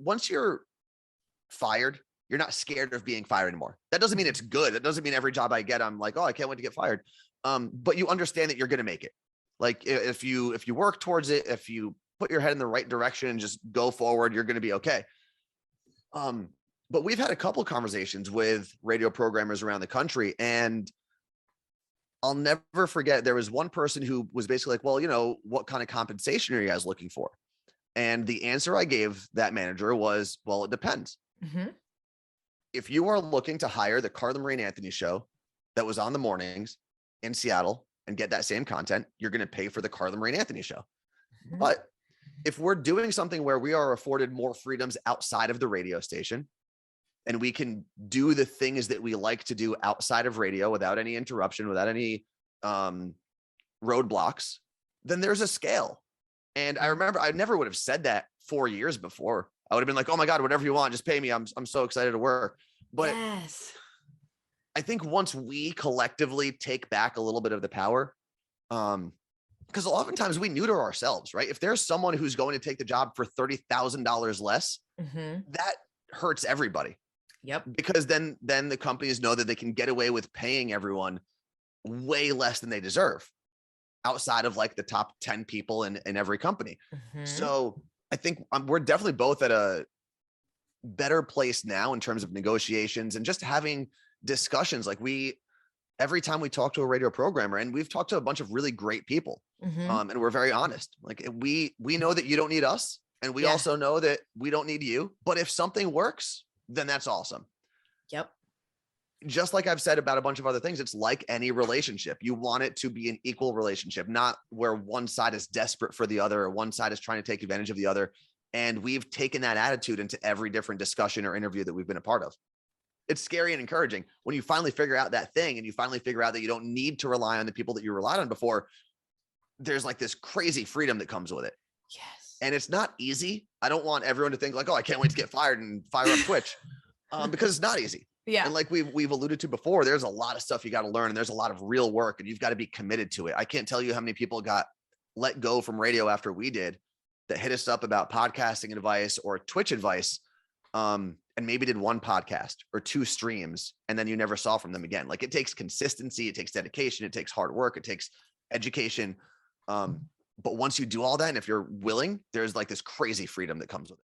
once you're fired, you're not scared of being fired anymore. That doesn't mean it's good. That doesn't mean every job I get, I'm like, oh, I can't wait to get fired. But you understand that you're going to make it. Like if you work towards it, if you put your head in the right direction and just go forward, you're going to be okay. But we've had a couple of conversations with radio programmers around the country, and I'll never forget, there was one person who was basically like, well, you know, what kind of compensation are you guys looking for? And the answer I gave that manager was, well, it depends. Mm-hmm. If you are looking to hire the Carla Marie and Anthony show that was on the mornings in Seattle and get that same content, you're going to pay for the Carla Marie and Anthony show. Mm-hmm. But if we're doing something where we are afforded more freedoms outside of the radio station, and we can do the things that we like to do outside of radio without any interruption, without any roadblocks, then there's a scale. And I remember I never would have said that 4 years before. I would have been like, oh my God, whatever you want, just pay me. I'm so excited to work. But yes. I think once we collectively take back a little bit of the power, because oftentimes we neuter ourselves, right? If there's someone who's going to take the job for $30,000 less, that hurts everybody. Yep. Because then the companies know that they can get away with paying everyone way less than they deserve outside of like the top 10 people in every company. So I think we're definitely both at a better place now in terms of negotiations and just having discussions. Like every time we talk to a radio programmer, and we've talked to a bunch of really great people, and we're very honest. Like we know that you don't need us, and we also know that we don't need you. But if something works, then that's awesome. Yep. Just like I've said about a bunch of other things, it's like any relationship. You want it to be an equal relationship, not where one side is desperate for the other or one side is trying to take advantage of the other. And we've taken that attitude into every different discussion or interview that we've been a part of. It's scary and encouraging when you finally figure out that thing, and you finally figure out that you don't need to rely on the people that you relied on before. There's like this crazy freedom that comes with it. Yes. And it's not easy. I don't want everyone to think like, oh, I can't wait to get fired and fire up Twitch, because it's not easy. Yeah. And like we've alluded to before, there's a lot of stuff you got to learn, and there's a lot of real work, and you've got to be committed to it. I can't tell you how many people got let go from radio after we did, that hit us up about podcasting advice or Twitch advice, and maybe did one podcast or 2 streams, and then you never saw from them again. Like it takes consistency, it takes dedication, it takes hard work, it takes education. But once you do all that, and if you're willing, there's like this crazy freedom that comes with it.